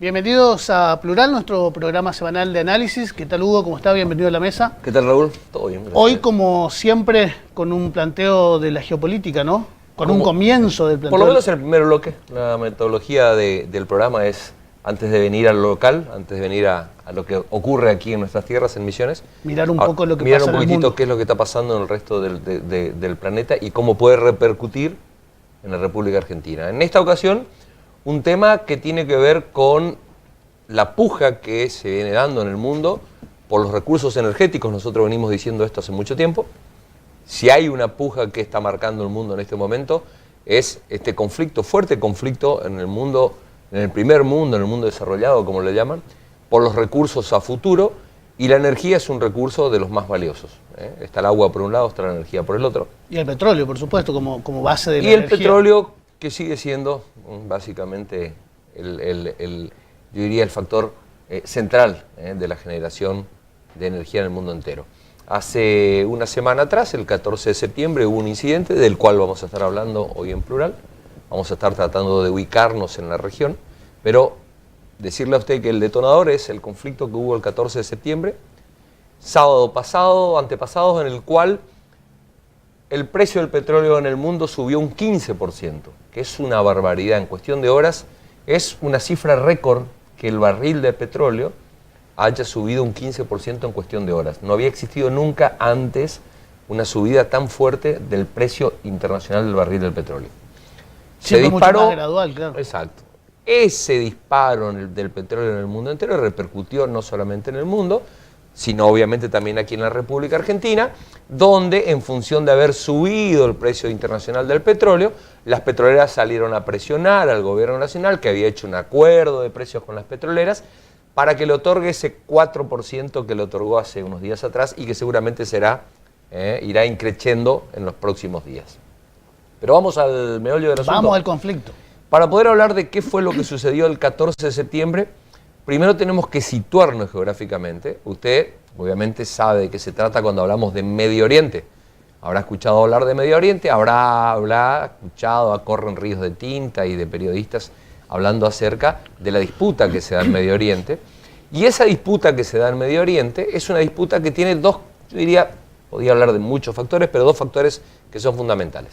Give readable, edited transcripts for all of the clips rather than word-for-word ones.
Bienvenidos a Plural, nuestro programa semanal de análisis. ¿Qué tal, Hugo? ¿Cómo está? Bienvenido a la mesa. ¿Qué tal, Raúl? Todo bien, gracias. Hoy, como siempre, con un planteo de la geopolítica, ¿no? Con un comienzo del planteo. Por lo menos en el primer bloque, la metodología del programa es, antes de venir al local, antes de venir a lo que ocurre aquí en nuestras tierras, en Misiones, mirar un poco lo que mirar pasa un en el poquitito mundo. qué es lo que está pasando en el resto del planeta y cómo puede repercutir en la República Argentina. En esta ocasión, un tema que tiene que ver con la puja que se viene dando en el mundo por los recursos energéticos. Nosotros venimos diciendo esto hace mucho tiempo. Si hay una puja que está marcando el mundo en este momento, es este conflicto, fuerte conflicto en el mundo, en el primer mundo, en el mundo desarrollado, como le llaman, por los recursos a futuro, y la energía es un recurso de los más valiosos. Está el agua por un lado, está la energía por el otro. Y el petróleo, por supuesto, como base de la energía. Y el energía. petróleo, que sigue siendo básicamente yo diría el factor central de la generación de energía en el mundo entero. Hace una semana atrás, el 14 de septiembre, hubo un incidente del cual vamos a estar hablando hoy en Plural. Vamos a estar tratando de ubicarnos en la región, pero decirle a usted que el detonador es el conflicto que hubo el 14 de septiembre, sábado pasado, antepasado, en el cual el precio del petróleo en el mundo subió un 15%, que es una barbaridad. En cuestión de horas, es una cifra récord que el barril de petróleo haya subido un 15% en cuestión de horas. No había existido nunca antes una subida tan fuerte del precio internacional del barril del petróleo. Se disparó, mucho más gradual, claro. Exacto. Ese disparo del petróleo en el mundo entero repercutió no solamente en el mundo, sino obviamente también aquí en la República Argentina, donde en función de haber subido el precio internacional del petróleo, las petroleras salieron a presionar al gobierno nacional, que había hecho un acuerdo de precios con las petroleras, para que le otorgue ese 4% que le otorgó hace unos días atrás y que seguramente irá increciendo en los próximos días. Pero vamos al meollo del asunto. Vamos al conflicto. Para poder hablar de qué fue lo que sucedió el 14 de septiembre, primero tenemos que situarnos geográficamente. Usted obviamente sabe de qué se trata cuando hablamos de Medio Oriente. Habrá escuchado hablar de Medio Oriente, habrá escuchado, corren ríos de tinta y de periodistas hablando acerca de la disputa que se da en Medio Oriente. Y esa disputa que se da en Medio Oriente es una disputa que tiene dos, yo diría, podría hablar de muchos factores, pero dos factores que son fundamentales.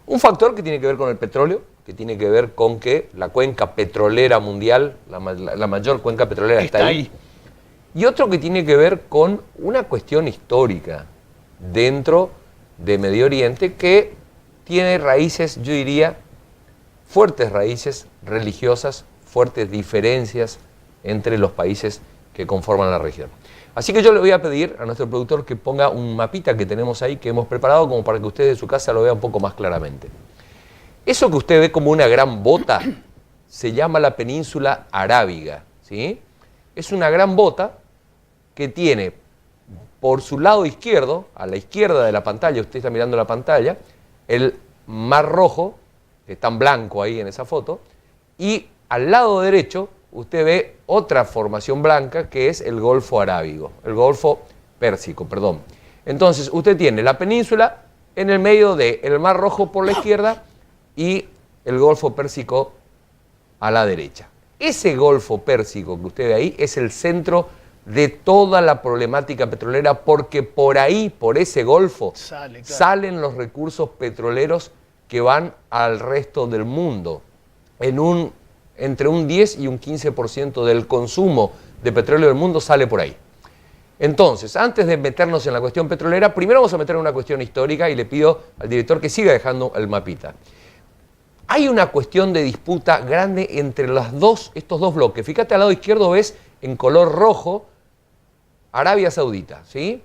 Un factor que tiene que ver con el petróleo, que tiene que ver con que la cuenca petrolera mundial, la mayor cuenca petrolera está ahí. Y otro que tiene que ver con una cuestión histórica dentro de Medio Oriente que tiene raíces, yo diría, fuertes raíces religiosas, fuertes diferencias entre los países que conforman la región. Así que yo le voy a pedir a nuestro productor que ponga un mapita que tenemos ahí, que hemos preparado como para que usted de su casa lo vea un poco más claramente. Eso que usted ve como una gran bota se llama la península arábiga, ¿sí? Es una gran bota que tiene por su lado izquierdo, a la izquierda de la pantalla, usted está mirando la pantalla, el Mar Rojo, que está en blanco ahí en esa foto, y al lado derecho usted ve otra formación blanca que es el Golfo Arábigo, el Golfo Pérsico, perdón. Entonces usted tiene la península en el medio del Mar Rojo por la izquierda y el Golfo Pérsico a la derecha. Ese Golfo Pérsico que usted ve ahí es el centro de toda la problemática petrolera, porque por ahí, por ese golfo, salen los recursos petroleros que van al resto del mundo. Entre un 10 y un 15% del consumo de petróleo del mundo sale por ahí. Entonces, antes de meternos en la cuestión petrolera, primero vamos a meter en una cuestión histórica y le pido al director que siga dejando el mapita. Hay una cuestión de disputa grande entre estos dos bloques. Fíjate, al lado izquierdo ves en color rojo Arabia Saudita, ¿sí?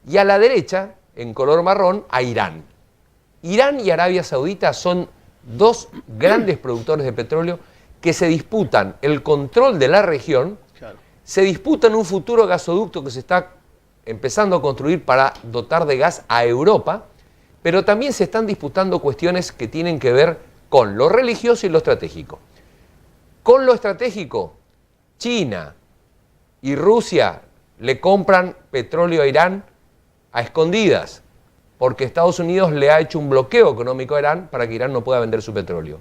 Y a la derecha, en color marrón, a Irán. Irán y Arabia Saudita son dos grandes productores de petróleo que se disputan el control de la región, se disputan un futuro gasoducto que se está empezando a construir para dotar de gas a Europa, pero también se están disputando cuestiones que tienen que ver con lo religioso y lo estratégico. Con lo estratégico, China y Rusia le compran petróleo a Irán a escondidas, porque Estados Unidos le ha hecho un bloqueo económico a Irán para que Irán no pueda vender su petróleo.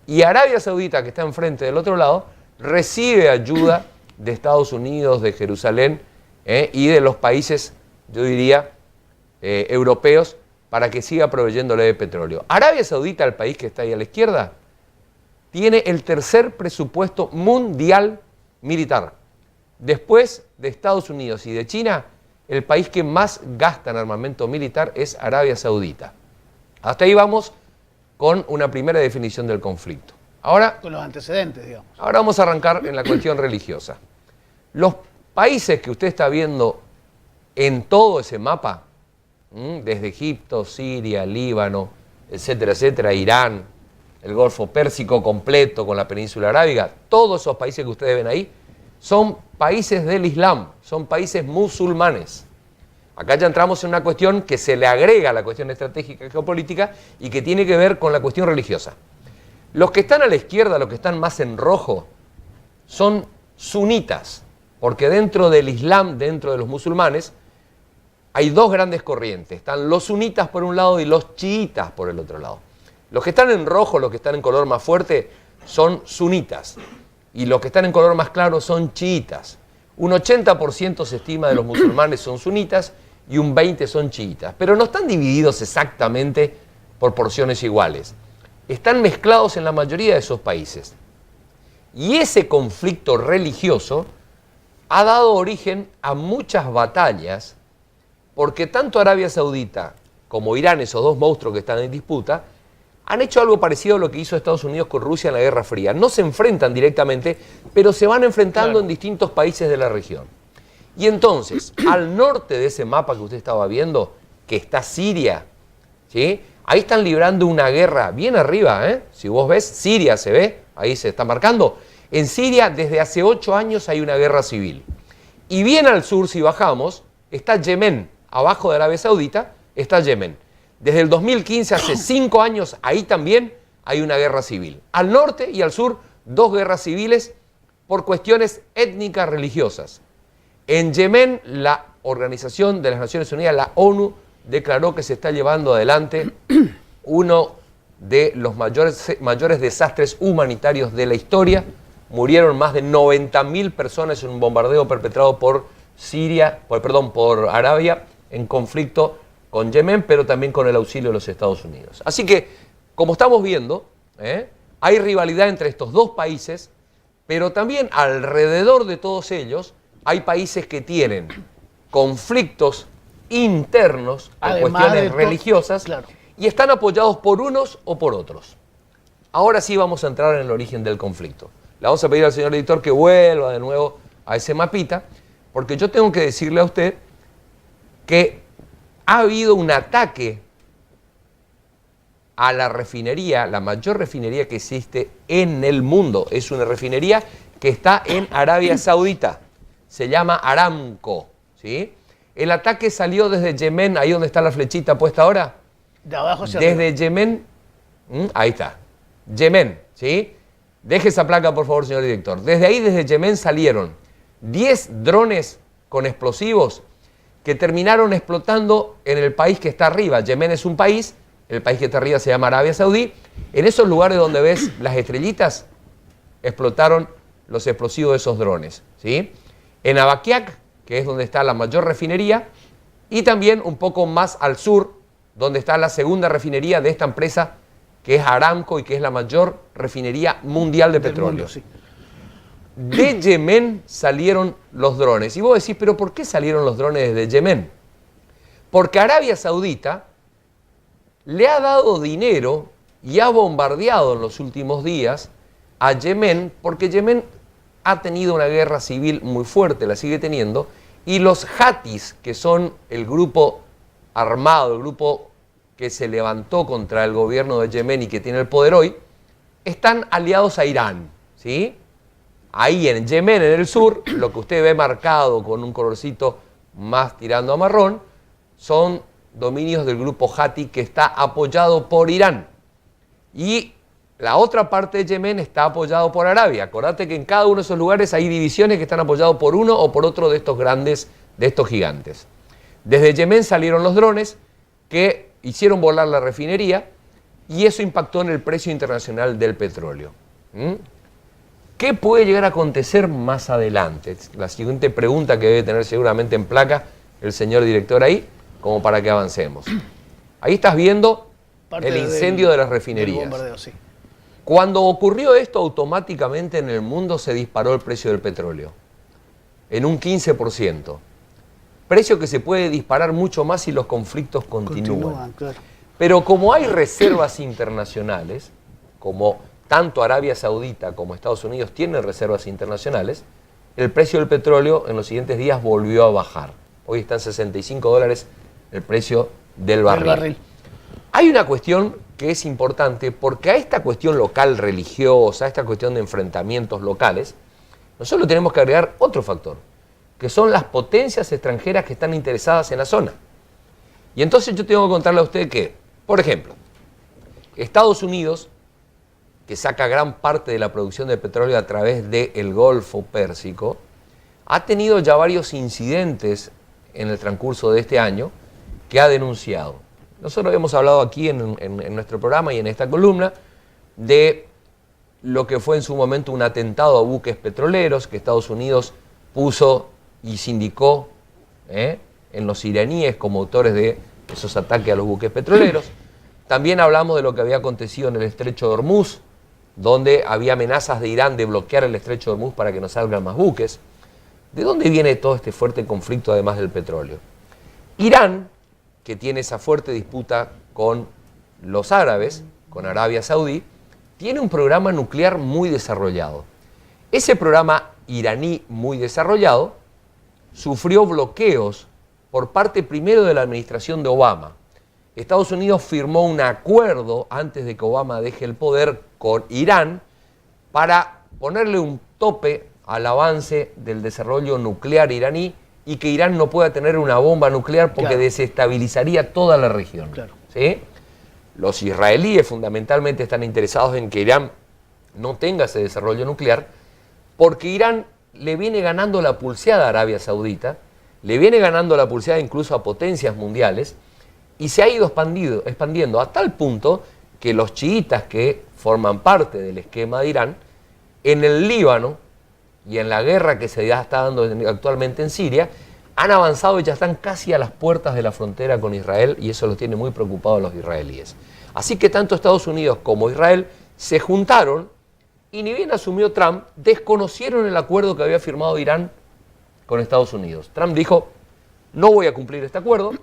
Y Arabia Saudita, que está enfrente del otro lado, recibe ayuda de Estados Unidos, de Jerusalén y de los países, yo diría, europeos, para que siga proveyéndole de petróleo. Arabia Saudita, el país que está ahí a la izquierda, tiene el tercer presupuesto mundial militar. Después de Estados Unidos y de China, el país que más gasta en armamento militar es Arabia Saudita. Hasta ahí vamos con una primera definición del conflicto. Ahora, con los antecedentes, digamos. Ahora vamos a arrancar en la cuestión religiosa. Los países que usted está viendo en todo ese mapa, desde Egipto, Siria, Líbano, etcétera, etcétera, Irán, el Golfo Pérsico completo con la península arábiga, todos esos países que ustedes ven ahí son países del Islam, son países musulmanes. Acá ya entramos en una cuestión que se le agrega a la cuestión estratégica y geopolítica y que tiene que ver con la cuestión religiosa. Los que están a la izquierda, los que están más en rojo, son sunitas, porque dentro del Islam, dentro de los musulmanes, hay dos grandes corrientes. Están los sunitas por un lado y los chiitas por el otro lado. Los que están en rojo, los que están en color más fuerte, son sunitas. Y los que están en color más claro son chiitas. Un 80% se estima de los musulmanes son sunitas y un 20% son chiitas. Pero no están divididos exactamente por porciones iguales. Están mezclados en la mayoría de esos países. Y ese conflicto religioso ha dado origen a muchas batallas, porque tanto Arabia Saudita como Irán, esos dos monstruos que están en disputa, han hecho algo parecido a lo que hizo Estados Unidos con Rusia en la Guerra Fría. No se enfrentan directamente, pero se van enfrentando en distintos países de la región. Y entonces, al norte de ese mapa que usted estaba viendo, que está Siria, ¿sí? Ahí están librando una guerra bien arriba, ¿eh? Si vos ves, Siria se ve, ahí se está marcando. En Siria, desde hace 8 años hay una guerra civil. Y bien al sur, si bajamos, está Yemen. Abajo de Arabia Saudita está Yemen. Desde el 2015, hace 5 años, ahí también hay una guerra civil. Al norte y al sur, 2 guerras civiles por cuestiones étnicas religiosas. En Yemen, la Organización de las Naciones Unidas, la ONU, declaró que se está llevando adelante uno de los mayores desastres humanitarios de la historia. Murieron más de 90.000 personas en un bombardeo perpetrado por por Arabia, en conflicto con Yemen, pero también con el auxilio de los Estados Unidos. Así que, como estamos viendo, hay rivalidad entre estos dos países, pero también alrededor de todos ellos hay países que tienen conflictos internos por cuestiones religiosas, claro, y están apoyados por unos o por otros. Ahora sí vamos a entrar en el origen del conflicto. Le vamos a pedir al señor editor que vuelva de nuevo a ese mapita, porque yo tengo que decirle a usted que ha habido un ataque a la refinería, la mayor refinería que existe en el mundo. Es una refinería que está en Arabia Saudita. Se llama Aramco, ¿sí? El ataque salió desde Yemen, ahí donde está la flechita puesta ahora. De abajo hacia desde arriba. Yemen, ahí está, Yemen, ¿sí? Deje esa placa, por favor, señor director. Desde ahí, desde Yemen, salieron 10 drones con explosivos que terminaron explotando en el país que está arriba. Yemen es un país, el país que está arriba se llama Arabia Saudí. En esos lugares donde ves las estrellitas, explotaron los explosivos de esos drones, ¿sí? En Abaqiaq, que es donde está la mayor refinería, y también un poco más al sur, donde está la segunda refinería de esta empresa, que es Aramco y que es la mayor refinería mundial de petróleo. Mundo, sí. De Yemen salieron los drones. Y vos decís, ¿pero por qué salieron los drones de Yemen? Porque Arabia Saudita le ha dado dinero y ha bombardeado en los últimos días a Yemen, porque Yemen ha tenido una guerra civil muy fuerte, la sigue teniendo, y los Houthis, que son el grupo armado, el grupo que se levantó contra el gobierno de Yemen y que tiene el poder hoy, están aliados a Irán, ¿sí? Ahí en Yemen, en el sur, lo que usted ve marcado con un colorcito más tirando a marrón, son dominios del grupo Houthi que está apoyado por Irán. Y la otra parte de Yemen está apoyado por Arabia. Acordate que en cada uno de esos lugares hay divisiones que están apoyados por uno o por otro de estos grandes, de estos gigantes. Desde Yemen salieron los drones que hicieron volar la refinería y eso impactó en el precio internacional del petróleo. ¿Qué puede llegar a acontecer más adelante? La siguiente pregunta que debe tener seguramente en placa el señor director ahí, como para que avancemos. Ahí estás viendo el incendio de las refinerías. Del bombardeo, sí. Cuando ocurrió esto, automáticamente en el mundo se disparó el precio del petróleo, en un 15%. Precio que se puede disparar mucho más si los conflictos continúan. Claro. Pero como hay reservas internacionales, como tanto Arabia Saudita como Estados Unidos tienen reservas internacionales, el precio del petróleo en los siguientes días volvió a bajar. Hoy está en $65 el precio del barril. Hay una cuestión que es importante, porque a esta cuestión local religiosa, a esta cuestión de enfrentamientos locales, nosotros tenemos que agregar otro factor, que son las potencias extranjeras que están interesadas en la zona. Y entonces yo tengo que contarle a usted que, por ejemplo, Estados Unidos, que saca gran parte de la producción de petróleo a través del Golfo Pérsico, ha tenido ya varios incidentes en el transcurso de este año que ha denunciado. Nosotros hemos hablado aquí en nuestro programa y en esta columna de lo que fue en su momento un atentado a buques petroleros que Estados Unidos puso y sindicó en los iraníes como autores de esos ataques a los buques petroleros. También hablamos de lo que había acontecido en el estrecho de Hormuz, donde había amenazas de Irán de bloquear el estrecho de Hormuz para que no salgan más buques. ¿De dónde viene todo este fuerte conflicto además del petróleo? Irán, que tiene esa fuerte disputa con los árabes, con Arabia Saudí, tiene un programa nuclear muy desarrollado. Ese programa iraní muy desarrollado sufrió bloqueos por parte primero de la administración de Obama. Estados Unidos firmó un acuerdo antes de que Obama deje el poder con Irán para ponerle un tope al avance del desarrollo nuclear iraní y que Irán no pueda tener una bomba nuclear porque desestabilizaría toda la región. ¿Sí? Los israelíes fundamentalmente están interesados en que Irán no tenga ese desarrollo nuclear porque Irán le viene ganando la pulseada a Arabia Saudita, le viene ganando la pulseada incluso a potencias mundiales y se ha ido expandiendo a tal punto que los chiitas que forman parte del esquema de Irán, en el Líbano y en la guerra que se ya está dando actualmente en Siria, han avanzado y ya están casi a las puertas de la frontera con Israel y eso los tiene muy preocupados los israelíes. Así que tanto Estados Unidos como Israel se juntaron y ni bien asumió Trump, desconocieron el acuerdo que había firmado Irán con Estados Unidos. Trump dijo, no voy a cumplir este acuerdo,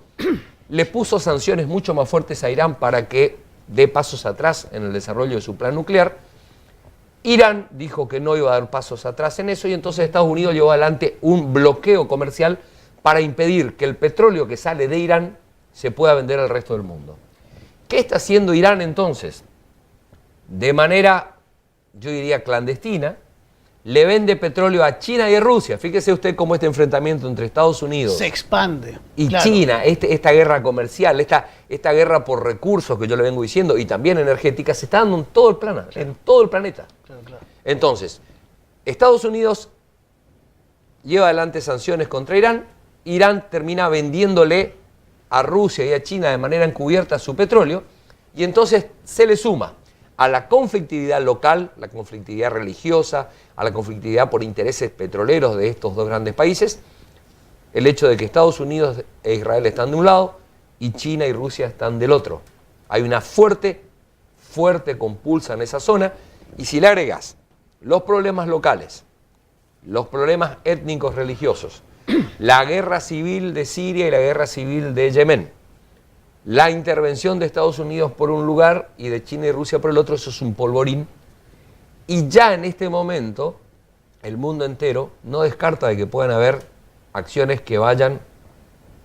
le puso sanciones mucho más fuertes a Irán para que dé pasos atrás en el desarrollo de su plan nuclear. Irán dijo que no iba a dar pasos atrás en eso y entonces Estados Unidos llevó adelante un bloqueo comercial para impedir que el petróleo que sale de Irán se pueda vender al resto del mundo. ¿Qué está haciendo Irán entonces? De manera, yo diría, clandestina, le vende petróleo a China y a Rusia. Fíjese usted cómo este enfrentamiento entre Estados Unidos se expande y China, esta guerra comercial, esta guerra por recursos que yo le vengo diciendo y también energética, se está dando en todo el planeta. En todo el planeta. Entonces, Estados Unidos lleva adelante sanciones contra Irán, Irán termina vendiéndole a Rusia y a China de manera encubierta su petróleo y entonces se le suma a la conflictividad local, la conflictividad religiosa, a la conflictividad por intereses petroleros de estos dos grandes países, el hecho de que Estados Unidos e Israel están de un lado y China y Rusia están del otro. Hay una fuerte compulsa en esa zona y si le agregas los problemas locales, los problemas étnicos religiosos, la guerra civil de Siria y la guerra civil de Yemen, la intervención de Estados Unidos por un lugar y de China y Rusia por el otro, eso es un polvorín. Y ya en este momento, el mundo entero no descarta de que puedan haber acciones que vayan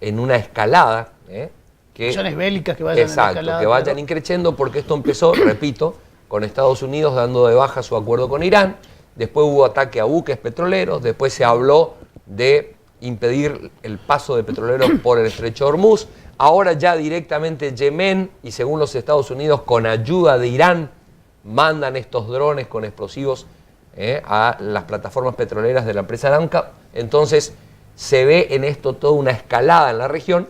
en una escalada. Acciones bélicas que vayan en escalada. Que vayan increciendo porque esto empezó, repito, con Estados Unidos dando de baja su acuerdo con Irán, después hubo ataque a buques petroleros, después se habló de impedir el paso de petroleros por el estrecho de Hormuz. Ahora ya directamente Yemen y según los Estados Unidos con ayuda de Irán mandan estos drones con explosivos a las plataformas petroleras de la empresa Aramco. Entonces se ve en esto toda una escalada en la región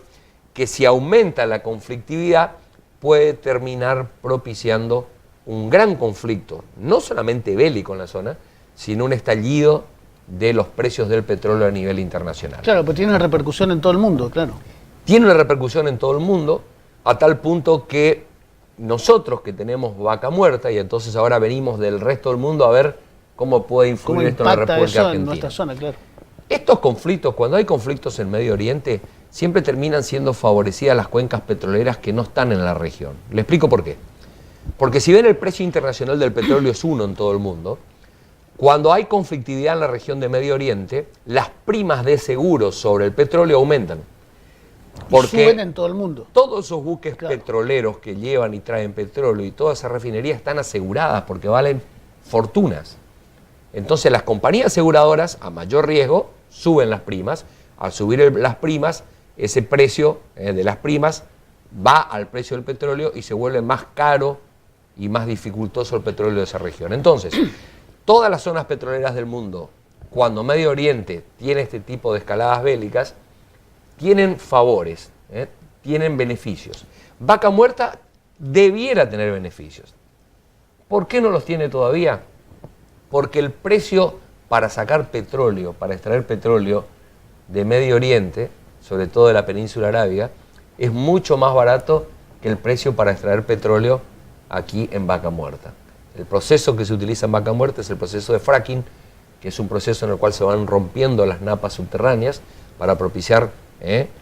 que si aumenta la conflictividad puede terminar propiciando un gran conflicto, no solamente bélico en la zona, sin un estallido de los precios del petróleo a nivel internacional. Claro, pues tiene repercusión en todo el mundo, claro. Tiene una repercusión en todo el mundo, a tal punto que nosotros que tenemos vaca muerta, y entonces ahora venimos del resto del mundo a ver cómo puede influir esto en la República Argentina. En nuestra zona, claro. Estos conflictos, cuando hay conflictos en Medio Oriente, siempre terminan siendo favorecidas las cuencas petroleras que no están en la región. Le explico por qué. Porque si bien el precio internacional del petróleo es uno en todo el mundo, cuando hay conflictividad en la región de Medio Oriente, las primas de seguros sobre el petróleo aumentan. Porque suben en todo el mundo. Todos esos buques petroleros que llevan y traen petróleo y todas esas refinerías están aseguradas porque valen fortunas. Entonces las compañías aseguradoras, a mayor riesgo, suben las primas. Al subir las primas, ese precio de las primas va al precio del petróleo y se vuelve más caro y más dificultoso el petróleo de esa región. Entonces, todas las zonas petroleras del mundo, cuando Medio Oriente tiene este tipo de escaladas bélicas, tienen favores, tienen beneficios. Vaca Muerta debiera tener beneficios. ¿Por qué no los tiene todavía? Porque el precio para sacar petróleo, para extraer petróleo de Medio Oriente, sobre todo de la península arábiga, es mucho más barato que el precio para extraer petróleo aquí en Vaca Muerta. El proceso que se utiliza en Vaca Muerta es el proceso de fracking, que es un proceso en el cual se van rompiendo las napas subterráneas para propiciar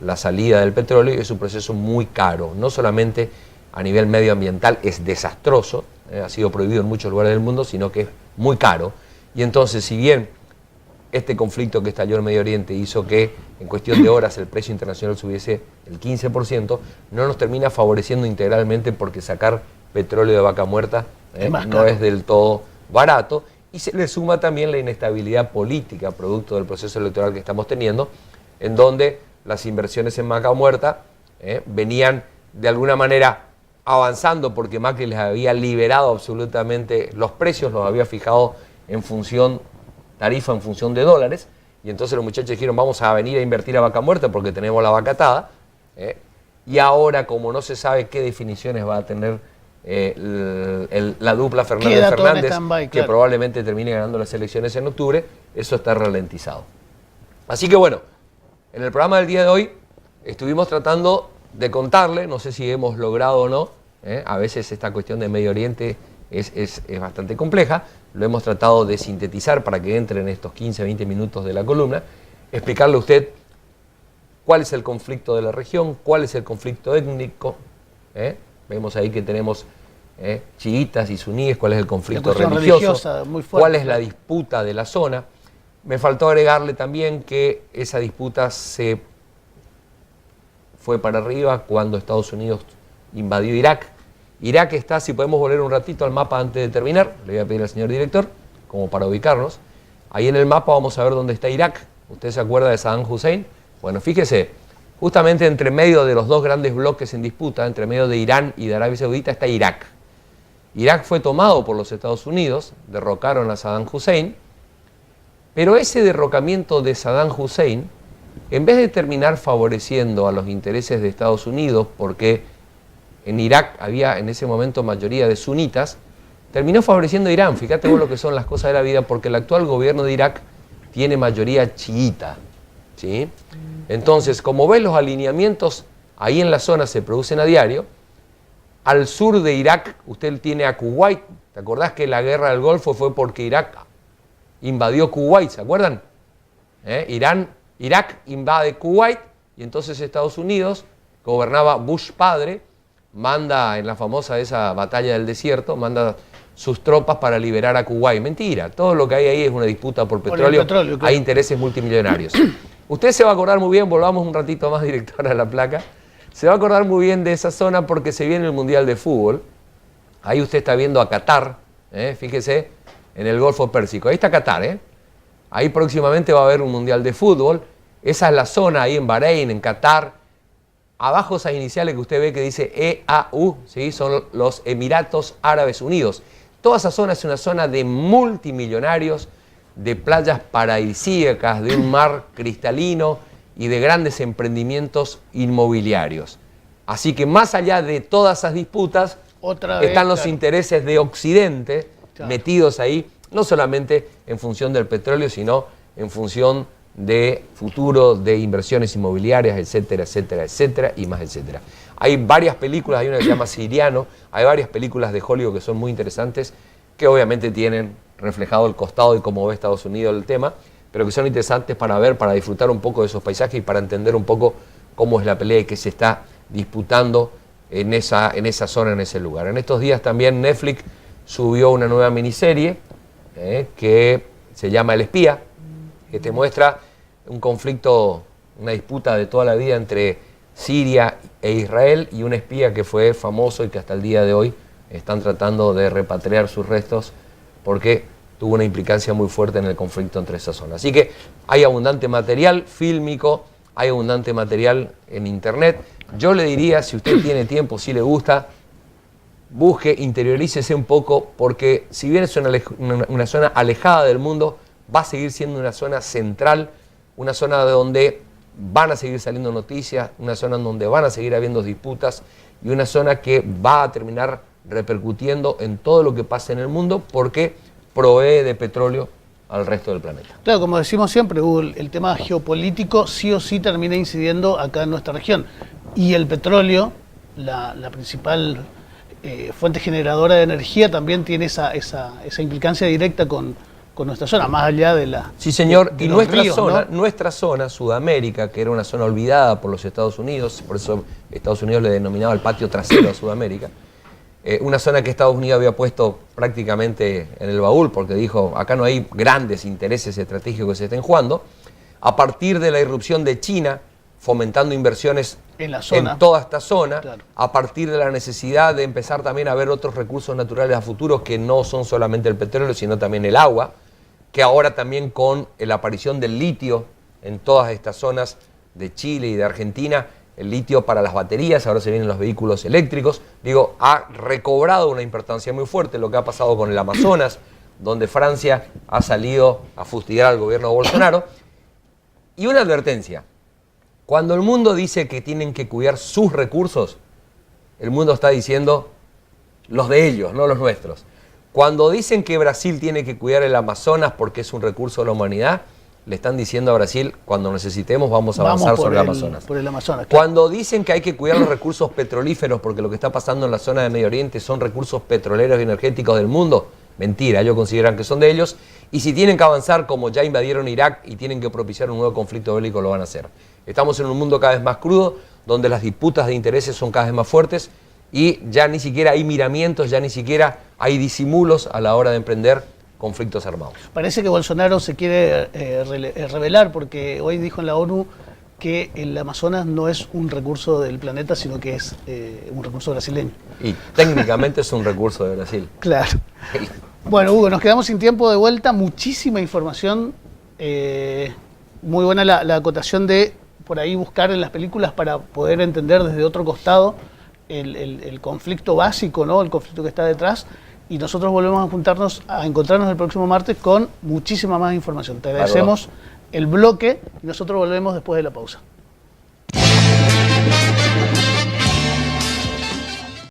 la salida del petróleo, y es un proceso muy caro. No solamente a nivel medioambiental es desastroso, ha sido prohibido en muchos lugares del mundo, sino que es muy caro. Y entonces, si bien este conflicto que estalló en Medio Oriente hizo que en cuestión de horas el precio internacional subiese el 15%, no nos termina favoreciendo integralmente, porque sacar petróleo de Vaca Muerta no es del todo barato, y se le suma también la inestabilidad política producto del proceso electoral que estamos teniendo, en donde las inversiones en Vaca Muerta venían de alguna manera avanzando porque Macri les había liberado absolutamente los precios, los había fijado en función, tarifa en función de dólares, y entonces los muchachos dijeron vamos a venir a invertir a Vaca Muerta porque tenemos la vaca atada, y ahora como no se sabe qué definiciones va a tener la dupla Fernández-Fernández, que probablemente termine ganando las elecciones en octubre, eso está ralentizado. Así que bueno, en el programa del día de hoy estuvimos tratando de contarle, no sé si hemos logrado o no, a veces esta cuestión de Medio Oriente es bastante compleja, lo hemos tratado de sintetizar para que entre en estos 15-20 minutos de la columna, explicarle a usted cuál es el conflicto de la región, cuál es el conflicto étnico, vemos ahí que tenemos chiitas y suníes, cuál es el conflicto religioso, muy fuerte, cuál es la disputa de la zona. Me faltó agregarle también que esa disputa se fue para arriba cuando Estados Unidos invadió Irak. Irak está, si podemos volver un ratito al mapa antes de terminar, le voy a pedir al señor director, como para ubicarnos. Ahí en el mapa vamos a ver dónde está Irak. ¿Usted se acuerda de Saddam Hussein? Bueno, fíjese, justamente entre medio de los dos grandes bloques en disputa, entre medio de Irán y de Arabia Saudita, está Irak. Irak fue tomado por los Estados Unidos, derrocaron a Saddam Hussein, pero ese derrocamiento de Saddam Hussein, en vez de terminar favoreciendo a los intereses de Estados Unidos, porque en Irak había en ese momento mayoría de sunitas, terminó favoreciendo a Irán. Fíjate vos lo que son las cosas de la vida, porque el actual gobierno de Irak tiene mayoría chiita, ¿sí? Entonces, como ves, los alineamientos ahí en la zona se producen a diario. Al sur de Irak, usted tiene a Kuwait. ¿Te acordás que la guerra del Golfo fue porque Irak invadió Kuwait? ¿Se acuerdan? Irak invade Kuwait y entonces Estados Unidos, gobernaba Bush padre, manda en la famosa esa batalla del desierto, manda sus tropas para liberar a Kuwait. Mentira, todo lo que hay ahí es una disputa por petróleo, claro. Hay intereses multimillonarios. Usted se va a acordar muy bien, volvamos un ratito más, directora, a la placa, se va a acordar muy bien de esa zona porque se viene el Mundial de Fútbol. Ahí usted está viendo a Qatar, fíjese, en el Golfo Pérsico. Ahí está Qatar, Ahí próximamente va a haber un Mundial de Fútbol. Esa es la zona ahí en Bahrein, en Qatar. Abajo esas iniciales que usted ve que dice EAU, ¿sí? Son los Emiratos Árabes Unidos. Toda esa zona es una zona de multimillonarios, de playas paradisíacas, de un mar cristalino y de grandes emprendimientos inmobiliarios. Así que más allá de todas esas disputas, están los intereses de Occidente, claro, metidos ahí. no solamente en función del petróleo, sino en función de futuro, de inversiones inmobiliarias, etcétera, etcétera, etcétera, y más etcétera. Hay varias películas, hay una que se llama Siriano, hay varias películas de Hollywood que son muy interesantes, que obviamente tienen reflejado el costado y cómo ve Estados Unidos el tema, pero que son interesantes para ver, para disfrutar un poco de esos paisajes y para entender un poco cómo es la pelea y qué se está disputando en esa zona, en ese lugar. En estos días también Netflix subió una nueva miniserie que se llama El Espía, que te muestra un conflicto, una disputa de toda la vida entre Siria e Israel y un espía que fue famoso y que hasta el día de hoy están tratando de repatriar sus restos porque tuvo una implicancia muy fuerte en el conflicto entre esas zonas. Así que hay abundante material fílmico, hay abundante material en internet. Yo le diría, si usted tiene tiempo, si le gusta, busque, interiorícese un poco, porque si bien es una zona alejada del mundo, va a seguir siendo una zona central, una zona de donde van a seguir saliendo noticias, una zona en donde van a seguir habiendo disputas y una zona que va a terminar repercutiendo en todo lo que pasa en el mundo porque provee de petróleo al resto del planeta. Claro, como decimos siempre, Hugo, el tema geopolítico sí o sí termina incidiendo acá en nuestra región. Y el petróleo, la principal fuente generadora de energía, también tiene esa implicancia directa con nuestra zona, más allá de la... Sí, señor, de y los nuestra ríos, zona, ¿no? nuestra zona, Sudamérica, que era una zona olvidada por los Estados Unidos, por eso Estados Unidos le denominaba el patio trasero a Sudamérica, una zona que Estados Unidos había puesto prácticamente en el baúl, porque dijo, acá no hay grandes intereses estratégicos que se estén jugando, a partir de la irrupción de China, fomentando inversiones En la zona. en toda esta zona, Claro. a partir de la necesidad de empezar también a ver otros recursos naturales a futuro que no son solamente el petróleo, sino también el agua, que ahora también con la aparición del litio en todas estas zonas de Chile y de Argentina, el litio para las baterías, ahora se vienen los vehículos eléctricos, digo, ha recobrado una importancia muy fuerte lo que ha pasado con el Amazonas, donde Francia ha salido a fustigar al gobierno de Bolsonaro. Y una advertencia, cuando el mundo dice que tienen que cuidar sus recursos, el mundo está diciendo los de ellos, no los nuestros. Cuando dicen que Brasil tiene que cuidar el Amazonas porque es un recurso de la humanidad, le están diciendo a Brasil, cuando necesitemos vamos a avanzar sobre el Amazonas. Por el Amazonas, claro. Cuando dicen que hay que cuidar los recursos petrolíferos porque lo que está pasando en la zona de Medio Oriente son recursos petroleros y energéticos del mundo, mentira, ellos consideran que son de ellos, y si tienen que avanzar como ya invadieron Irak y tienen que propiciar un nuevo conflicto bélico, lo van a hacer. Estamos en un mundo cada vez más crudo, donde las disputas de intereses son cada vez más fuertes y ya ni siquiera hay miramientos, ya ni siquiera hay disimulos a la hora de emprender conflictos armados. Parece que Bolsonaro se quiere revelar porque hoy dijo en la ONU que el Amazonas no es un recurso del planeta, sino que es un recurso brasileño. Y técnicamente es un recurso de Brasil. Claro. Bueno, Hugo, nos quedamos sin tiempo de vuelta. Muchísima información. Muy buena la acotación de por ahí buscar en las películas para poder entender desde otro costado el conflicto básico, ¿no? El conflicto que está detrás. Y nosotros volvemos a encontrarnos el próximo martes con muchísima más información. Te agradecemos el bloque y nosotros volvemos después de la pausa.